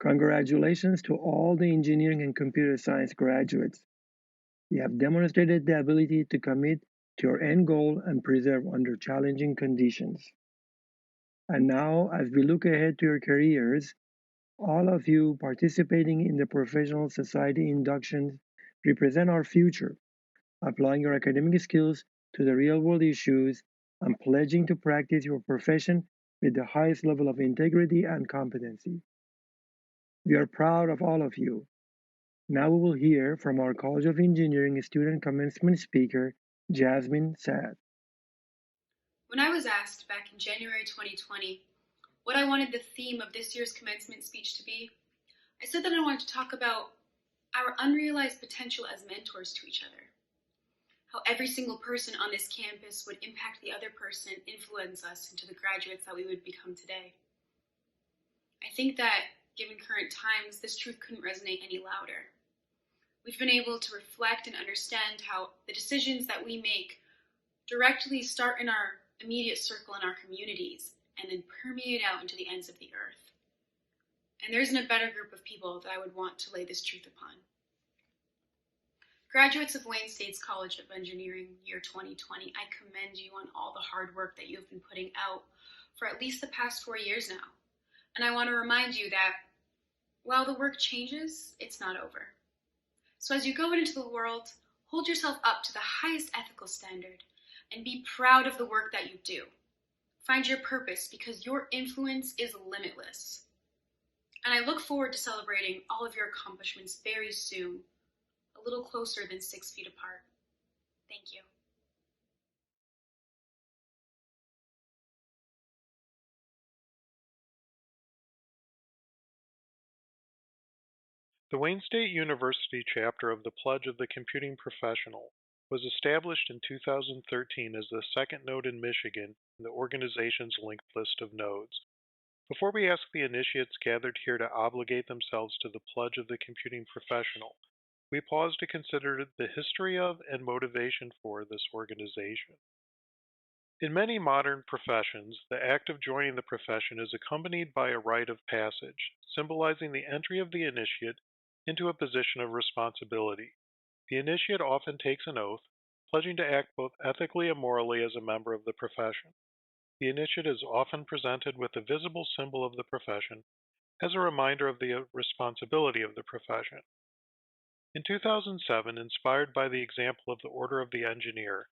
Congratulations to all the engineering and computer science graduates. You have demonstrated the ability to commit to your end goal and persevere under challenging conditions. And now, as we look ahead to your careers, all of you participating in the professional society inductions represent our future, applying your academic skills to the real world issues and pledging to practice your profession with the highest level of integrity and competency. We are proud of all of you. Now we will hear from our College of Engineering student commencement speaker, Jasmine Sad. When I was asked back in January 2020 what I wanted the theme of this year's commencement speech to be, I said that I wanted to talk about our unrealized potential as mentors to each other. How every single person on this campus would impact the other person, influence us into the graduates that we would become today. I think that, given current times, this truth couldn't resonate any louder. We've been able to reflect and understand how the decisions that we make directly start in our immediate circle in our communities and then permeate out into the ends of the earth. And there isn't a better group of people that I would want to lay this truth upon. Graduates of Wayne State's College of Engineering year 2020, I commend you on all the hard work that you have been putting out for at least the past 4 years now. And I want to remind you that while the work changes, it's not over. So as you go into the world, hold yourself up to the highest ethical standard and be proud of the work that you do. Find your purpose because your influence is limitless. And I look forward to celebrating all of your accomplishments very soon, a little closer than 6 feet apart. Thank you. The Wayne State University chapter of the Pledge of the Computing Professional was established in 2013 as the second node in Michigan in the organization's linked list of nodes. Before we ask the initiates gathered here to obligate themselves to the Pledge of the Computing Professional, we pause to consider the history of and motivation for this organization. In many modern professions, the act of joining the profession is accompanied by a rite of passage, symbolizing the entry of the initiate into a position of responsibility. The initiate often takes an oath, pledging to act both ethically and morally as a member of the profession. The initiate is often presented with a visible symbol of the profession as a reminder of the responsibility of the profession. In 2007, inspired by the example of the Order of the Engineer,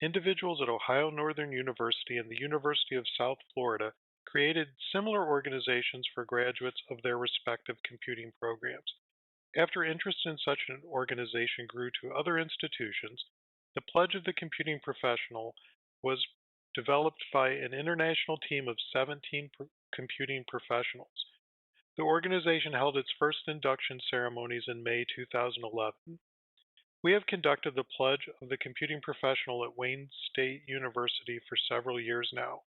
individuals at Ohio Northern University and the University of South Florida created similar organizations for graduates of their respective computing programs. After interest in such an organization grew to other institutions, the Pledge of the Computing Professional was developed by an international team of 17 computing professionals. The organization held its first induction ceremonies in May 2011. We have conducted the Pledge of the Computing Professional at Wayne State University for several years now.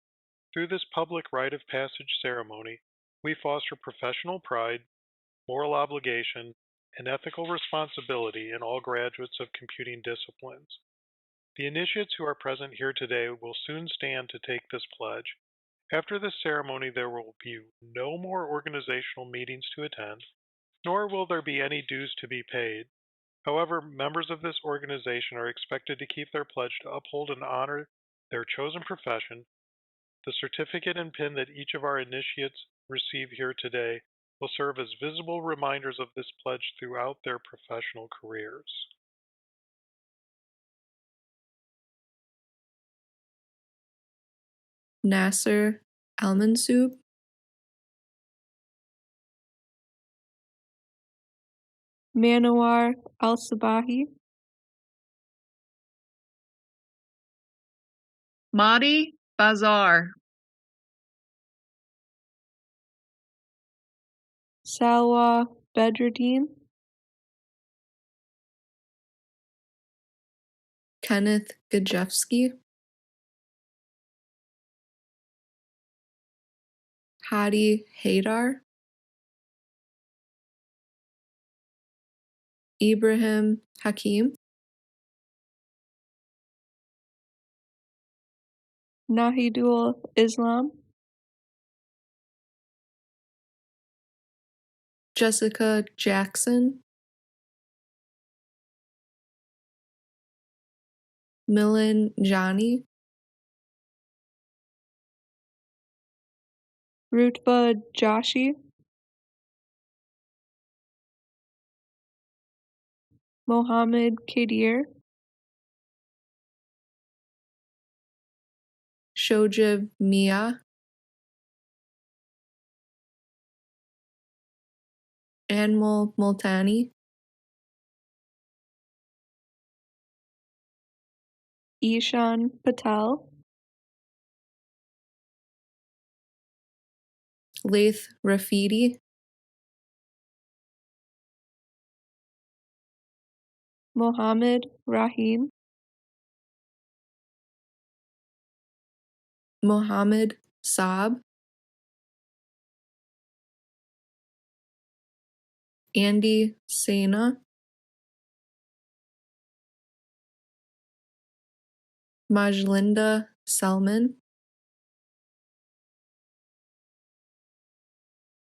Through this public rite of passage ceremony, we foster professional pride, moral obligation, and ethical responsibility in all graduates of computing disciplines. The initiates who are present here today will soon stand to take this pledge. After this ceremony, there will be no more organizational meetings to attend, nor will there be any dues to be paid. However, members of this organization are expected to keep their pledge to uphold and honor their chosen profession. The certificate and pin that each of our initiates receive here today will serve as visible reminders of this pledge throughout their professional careers. Nasser Al-Mansoub, Manowar Al-Sabahi, Mahdi Bazar, Salwa Bedruddin, Kenneth Gajewski, Hadi Haidar, Ibrahim Hakim, Nahidul Islam, Jessica Jackson, Milan Jani, Rutba Joshi, Mohammed Kadir, Shojib Mia, Anmol Multani, Ishan Patel, Laith Rafidi, Mohammed Rahim, Mohammed Saab, Andy Sena, Majlinda Selman,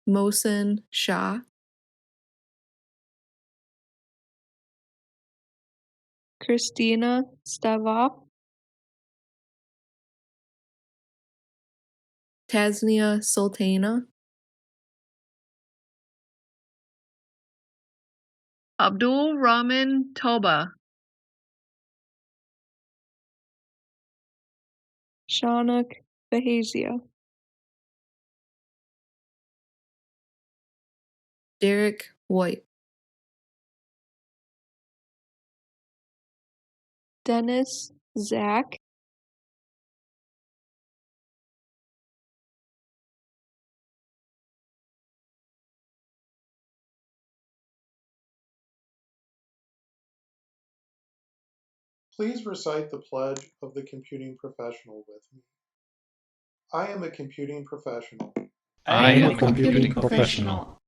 Mohsen Shah, Christina Stavop, Tasnia Sultana, Abdul Rahman Toba, Shaunak Bahazia, Derek White, Dennis Zach, Please recite the Pledge of the Computing Professional with me. I am a computing professional. I am a computing professional.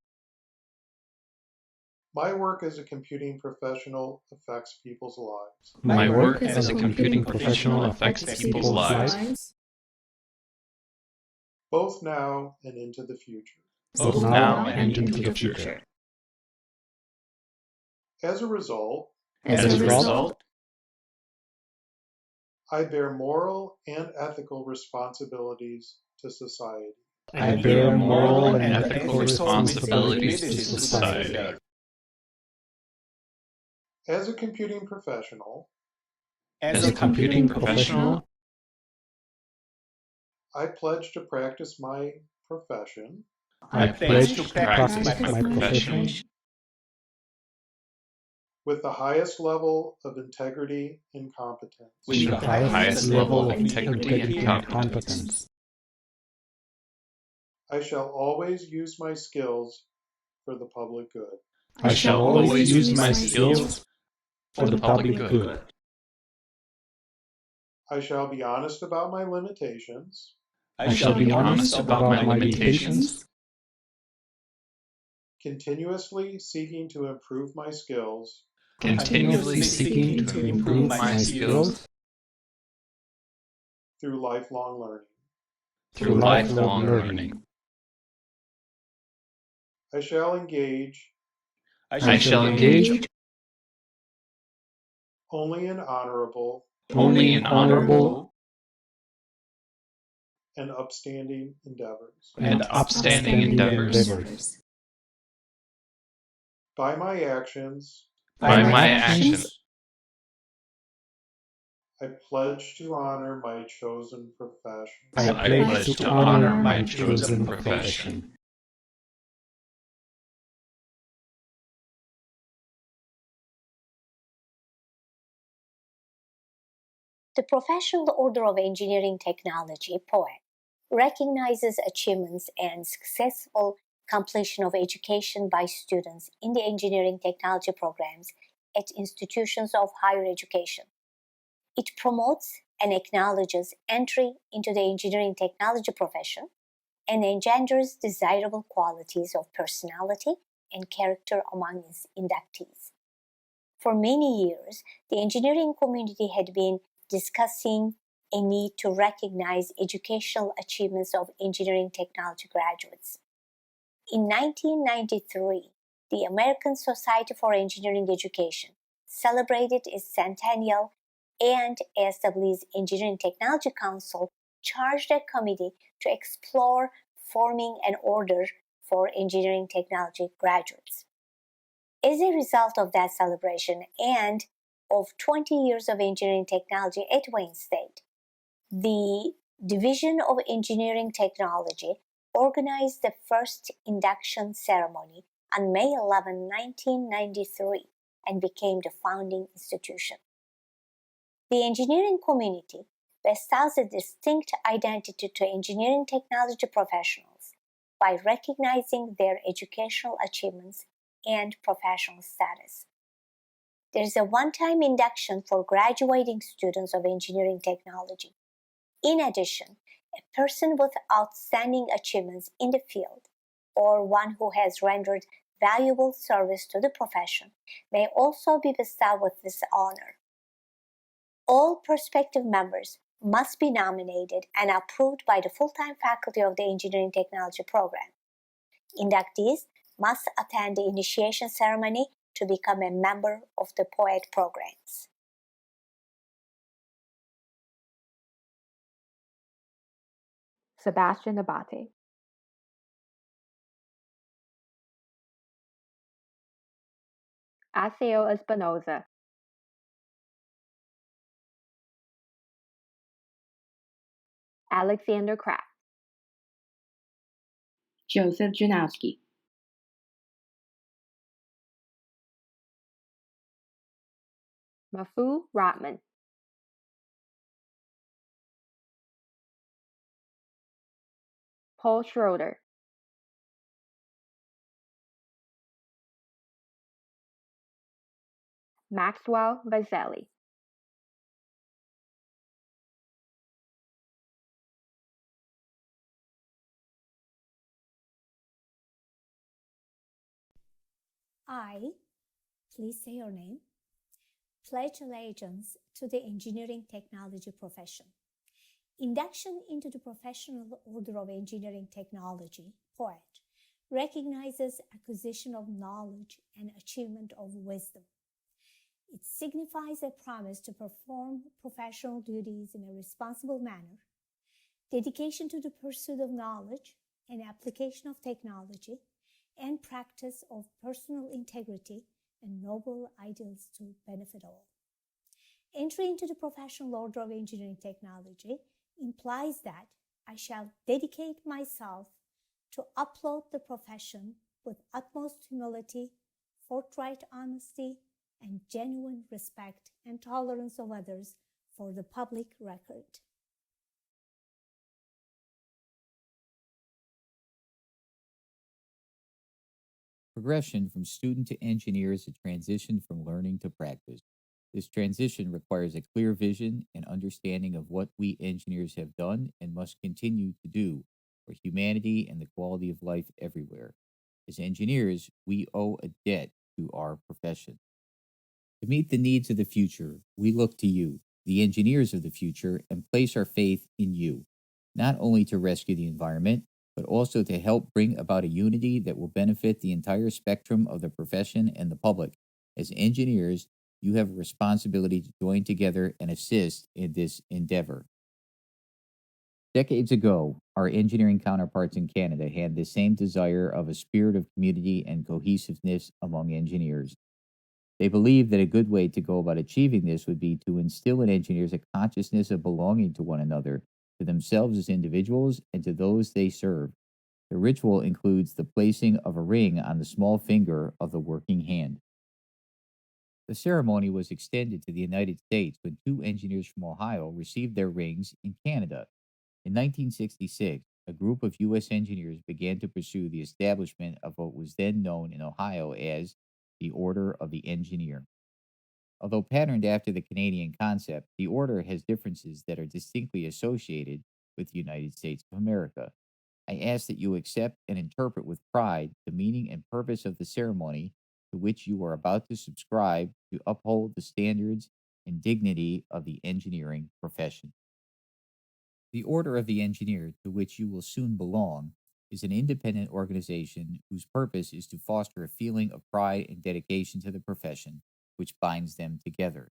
My work as a computing professional affects people's lives. My work as a computing professional affects people's lives, both now and into the future. both now and into the future. As a result, I bear moral and ethical responsibilities to society. I bear moral and ethical responsibilities to society. As a computing professional, As a computing professional, I pledge to practice my profession I pledge to practice my profession with the highest level of integrity and competence. with the highest level of integrity and competence. I shall always use my skills for the public good. I shall always use my skills for the public good. I shall be honest about my limitations, I shall be honest about my limitations, continuously seeking to improve my skills continuously seeking to improve my skills through lifelong learning. through lifelong learning. I shall engage I shall engage only in honorable and upstanding endeavors. and upstanding endeavors. By my actions, By my actions, I pledge to honor my chosen profession. I pledge to honor my chosen profession. The Professional Order of Engineering Technology, POET, recognizes achievements and successful completion of education by students in the engineering technology programs at institutions of higher education. It promotes and acknowledges entry into the engineering technology profession and engenders desirable qualities of personality and character among its inductees. For many years, the engineering community had been discussing a need to recognize educational achievements of engineering technology graduates. In 1993, the American Society for Engineering Education celebrated its centennial, and ASWE's Engineering Technology Council charged a committee to explore forming an order for engineering technology graduates. As a result of that celebration and of 20 years of engineering technology at Wayne State, the Division of Engineering Technology organized the first induction ceremony on May 11, 1993, and became the founding institution. The engineering community bestows a distinct identity to engineering technology professionals by recognizing their educational achievements and professional status. There is a one-time induction for graduating students of engineering technology. In addition, a person with outstanding achievements in the field or one who has rendered valuable service to the profession may also be bestowed with this honor. All prospective members must be nominated and approved by the full-time faculty of the engineering technology program. Inductees must attend the initiation ceremony to become a member of the POET programs. Sebastian Abate. Aseo Espinoza. Alexander Kraft. Joseph Janowski. Mafu Rotman. Paul Schroeder. Maxwell Vazelli. I, please say your name, pledge allegiance to the engineering technology profession. Induction into the Professional Order of Engineering Technology, POET, recognizes acquisition of knowledge and achievement of wisdom. It signifies a promise to perform professional duties in a responsible manner, dedication to the pursuit of knowledge and application of technology, and practice of personal integrity and noble ideals to benefit all. Entry into the Professional Order of Engineering Technology implies that I shall dedicate myself to uphold the profession with utmost humility, forthright honesty, and genuine respect and tolerance of others for the public record. Progression from student to engineer is a transition from learning to practice. This transition requires a clear vision and understanding of what we engineers have done and must continue to do for humanity and the quality of life everywhere. As engineers, we owe a debt to our profession. To meet the needs of the future, we look to you, the engineers of the future, and place our faith in you, not only to rescue the environment, but also to help bring about a unity that will benefit the entire spectrum of the profession and the public. As engineers, you have a responsibility to join together and assist in this endeavor. Decades ago, our engineering counterparts in Canada had the same desire of a spirit of community and cohesiveness among engineers. They believed that a good way to go about achieving this would be to instill in engineers a consciousness of belonging to one another, to themselves as individuals, and to those they serve. The ritual includes the placing of a ring on the small finger of the working hand. The ceremony was extended to the United States when two engineers from Ohio received their rings in Canada. In 1966, a group of U.S. engineers began to pursue the establishment of what was then known in Ohio as the Order of the Engineer. Although patterned after the Canadian concept, the order has differences that are distinctly associated with the United States of America. I ask that you accept and interpret with pride the meaning and purpose of the ceremony to which you are about to subscribe to uphold the standards and dignity of the engineering profession. The Order of the Engineer, to which you will soon belong, is an independent organization whose purpose is to foster a feeling of pride and dedication to the profession, which binds them together.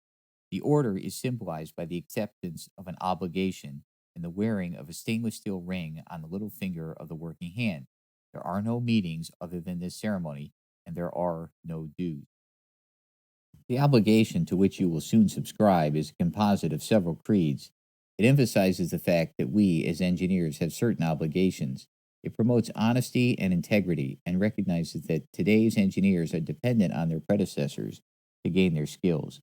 The order is symbolized by the acceptance of an obligation and the wearing of a stainless steel ring on the little finger of the working hand. There are no meetings other than this ceremony, and there are no dues. The obligation to which you will soon subscribe is a composite of several creeds. It emphasizes the fact that we, as engineers, have certain obligations. It promotes honesty and integrity and recognizes that today's engineers are dependent on their predecessors to gain their skills.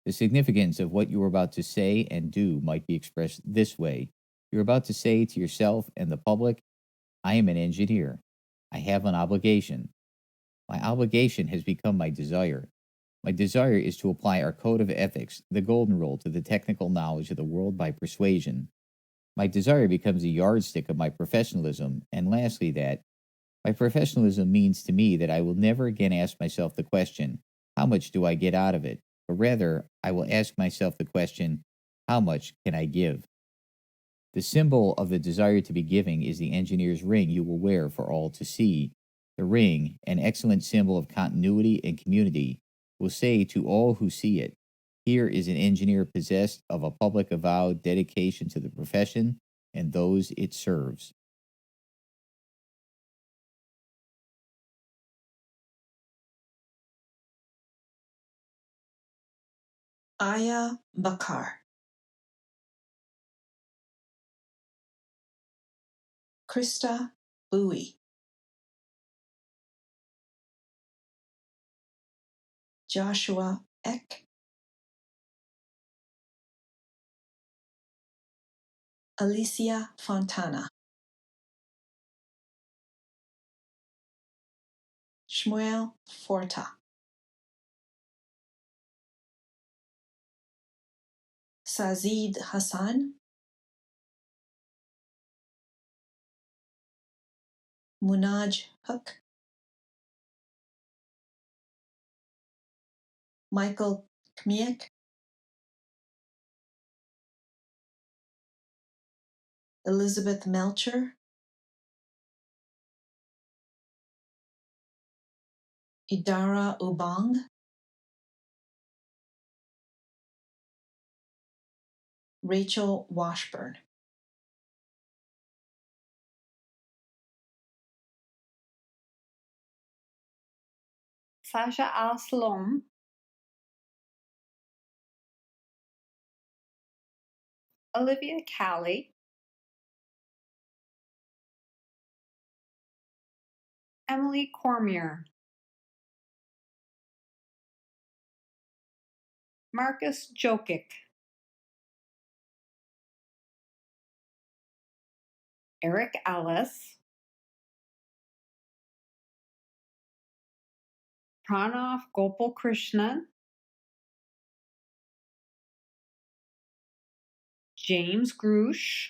The significance of what you are about to say and do might be expressed this way. You're about to say to yourself and the public, I am an engineer. I have an obligation. My obligation has become my desire. My desire is to apply our code of ethics, the golden rule, to the technical knowledge of the world by persuasion. My desire becomes a yardstick of my professionalism, and lastly, that my professionalism means to me that I will never again ask myself the question, how much do I get out of it? But rather, I will ask myself the question, how much can I give? The symbol of the desire to be giving is the engineer's ring you will wear for all to see. The ring, an excellent symbol of continuity and community, will say to all who see it, here is an engineer possessed of a public avowed dedication to the profession and those it serves. Aya Bakar, Krista Bowie, Joshua Eck, Alicia Fontana, Shmuel Forta, Sazid Hassan, Munaj Huk, Michael Kmiek, Elizabeth Melcher, Idara Ubang, Rachel Washburn. Sasha Al-Salom, Olivia Callie, Emily Cormier, Marcus Jokic, Eric Ellis, Pranav Gopalkrishnan, James Grush,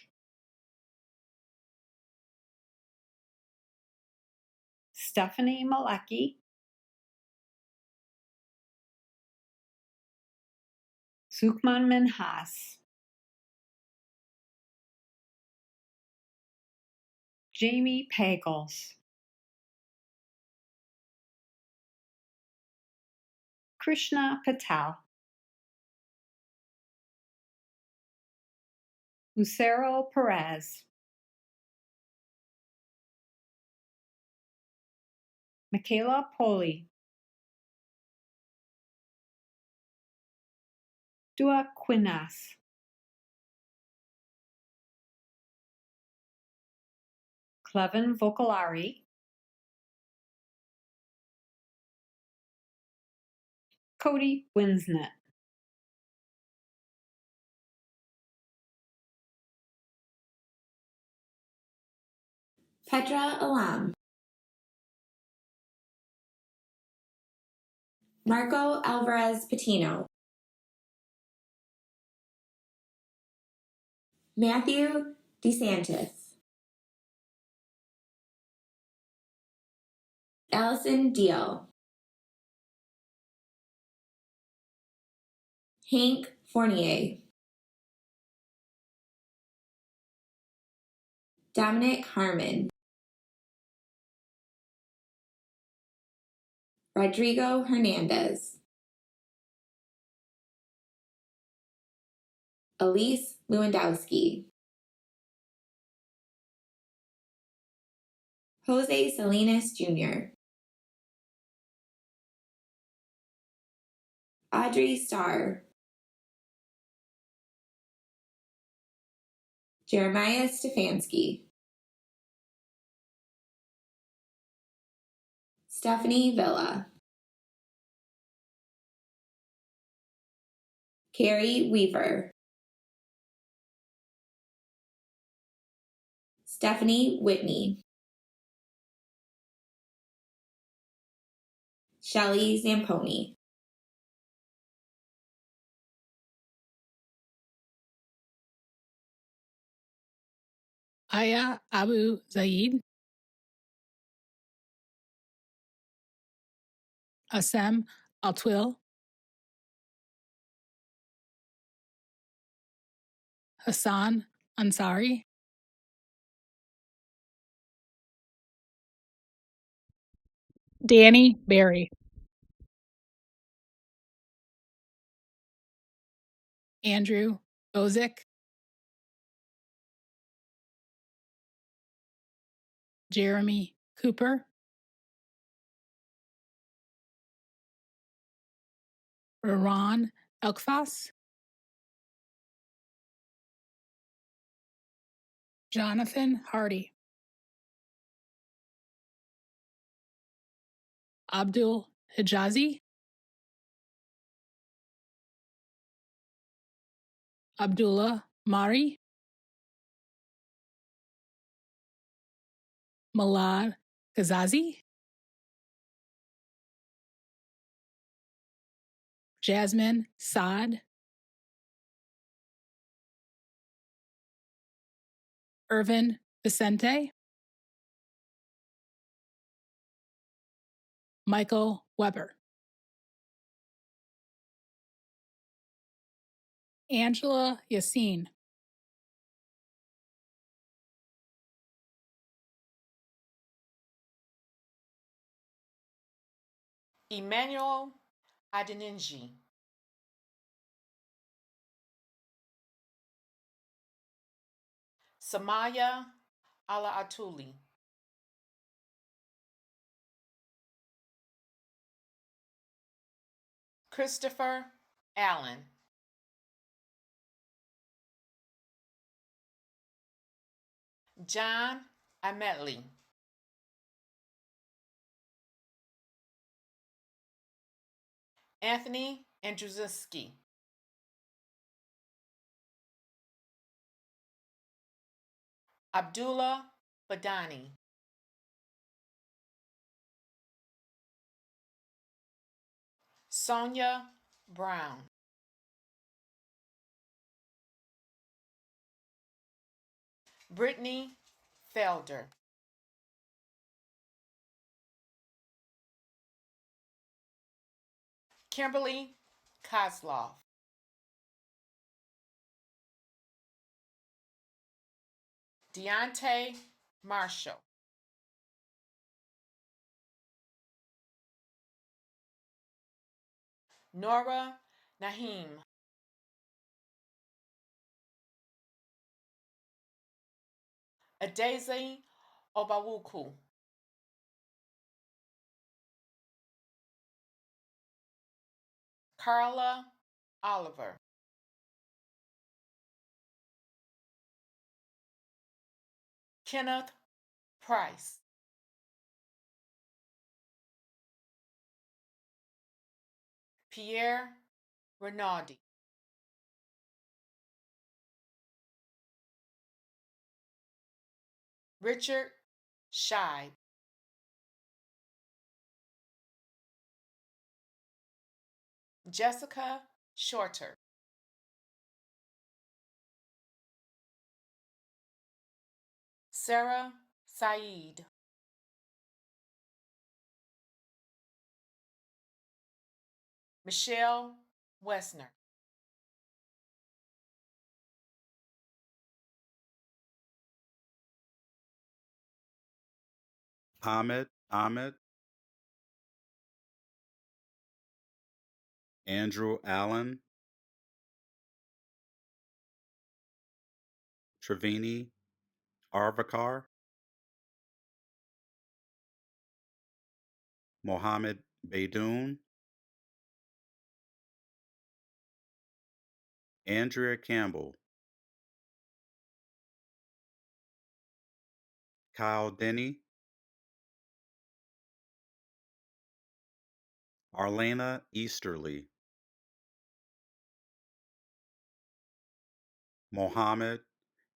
Stephanie Malecki, Sukhman Minhas, Jamie Pagels, Krishna Patel, Lucero Perez, Michaela Poli, Dua Quinas, Clevin Vocalari, Cody Winsnet. Petra Alam, Marco Alvarez Patino, Matthew DeSantis, Allison Deal, Hank Fournier, Dominic Harmon, Rodrigo Hernandez, Elise Lewandowski, Jose Salinas Jr., Audrey Starr, Jeremiah Stefanski, Stephanie Villa, Carrie Weaver, Stephanie Whitney, Shelley Zamponi, Aya Abu Zaid, Assem Altwil, Hassan Ansari, Danny Berry, Andrew Bozick, Jeremy Cooper, Raron Elkfas, Jonathan Hardy, Abdul Hijazi, Abdullah Mari, Malad Gazazi, Jasmine Saad, Irvin Vicente, Michael Weber, Angela Yassine, Emmanuel Adeninji, Samaya Ala-Atuli, Christopher Allen, John Ametli, Anthony Andrzejewski, Abdullah Badani, Sonia Brown, Brittany Felder, Kimberly Kozlov, Deontay Marshall, Nora Naheem, Adeze Obawuku, Carla Oliver, Kenneth Price, Pierre Rinaldi, Richard Scheib, Jessica Shorter, Sarah Saeed, Michelle Wessner, Hamid Ahmed, Andrew Allen, Trevini Arvakar, Mohammed Baidoon, Andrea Campbell, Kyle Denny, Arlena Easterly, Mohammed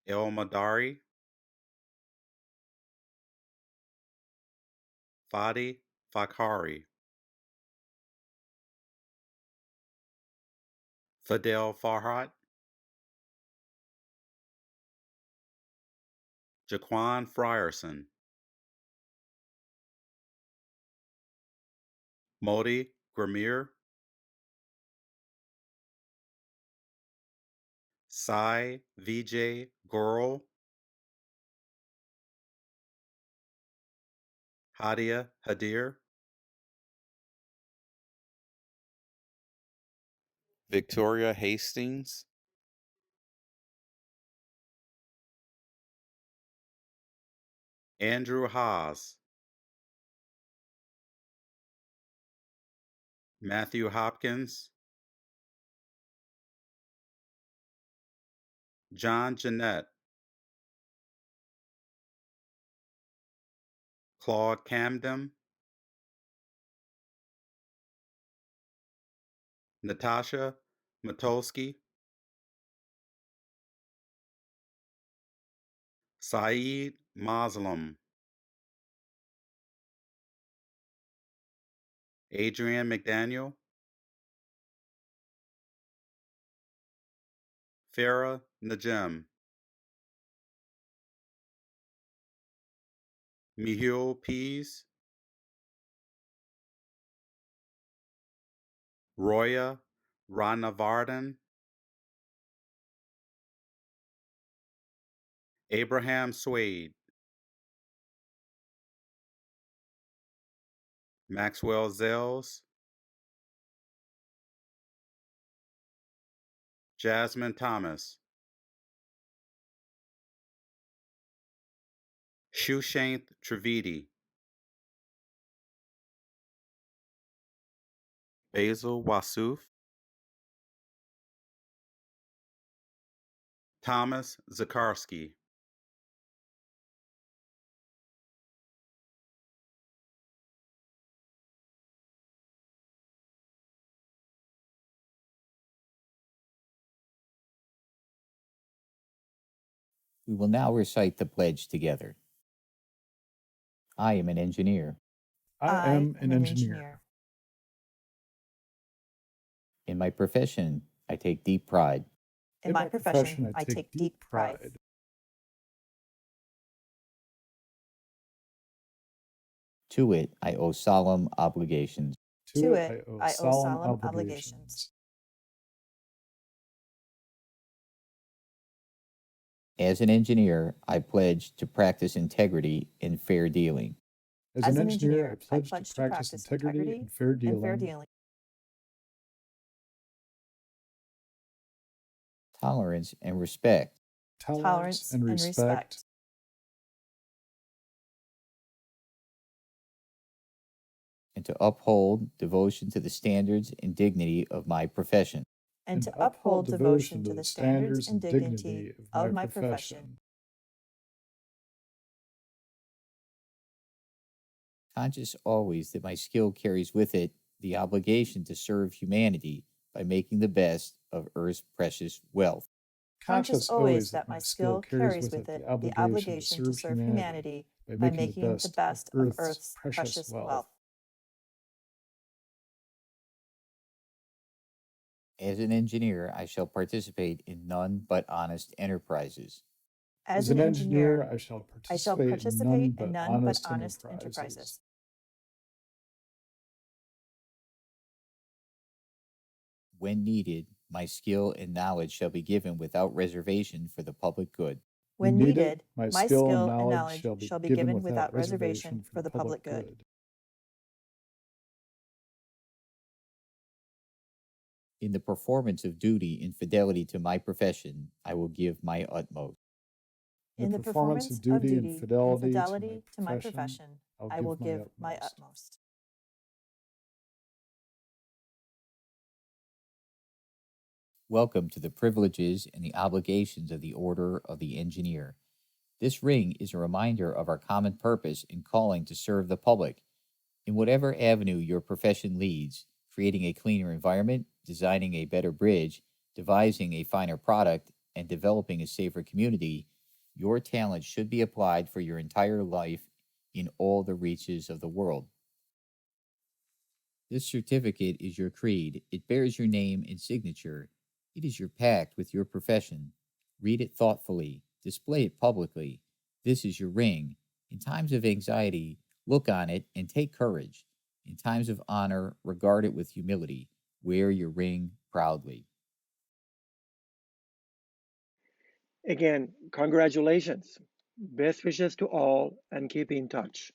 El Madari, Fadi Fakhari, Fidel Farhat, Jaquan Frierson, Modi Gramir, Sai Vijay Goral, Hadia Hadir, Victoria Hastings, Andrew Haas, Matthew Hopkins, John Jeanette, Claude Camden, Natasha Matolsky, Saeed Muslim, Adrian McDaniel, Farah Najem, Mihul Pease, Roya Ranavardhan, Abraham Swade, Maxwell Zells, Jasmine Thomas, Shushanth Trivedi, Basil Wasuf, Thomas Zakarski. We will now recite the pledge together. I am an engineer. I am an engineer. In my profession, I take deep pride. In my profession, I take deep pride. To it, I owe solemn obligations. To it, I owe solemn obligations. As an engineer, I pledge to practice integrity and fair dealing. As an engineer, I pledge to practice integrity and fair dealing. Tolerance and respect. Tolerance and respect. And to uphold devotion to the standards and dignity of my profession. And to uphold devotion to the standards and dignity of my profession. Conscious always that my skill carries with it the obligation to serve humanity by making the best of Earth's precious wealth. Conscious always that my skill carries with it the obligation to serve humanity by making the best of Earth's precious wealth. As an engineer, I shall participate in none but honest enterprises. As an engineer, I shall participate in none but honest enterprises. When needed, my skill and knowledge shall be given without reservation for the public good. When needed, my skill and knowledge shall be given without reservation for the public good. In the performance of duty and fidelity to my profession, I will give my utmost. In the performance of duty and fidelity to my profession, I will give my utmost. Welcome to the privileges and the obligations of the Order of the Engineer. This ring is a reminder of our common purpose and calling to serve the public. In whatever avenue your profession leads, creating a cleaner environment, designing a better bridge, devising a finer product, and developing a safer community, your talent should be applied for your entire life in all the reaches of the world. This certificate is your creed. It bears your name and signature. It is your pact with your profession. Read it thoughtfully. Display it publicly. This is your ring. In times of anxiety, look on it and take courage. In times of honor, regard it with humility. Wear your ring proudly. Again, congratulations. Best wishes to all and keep in touch.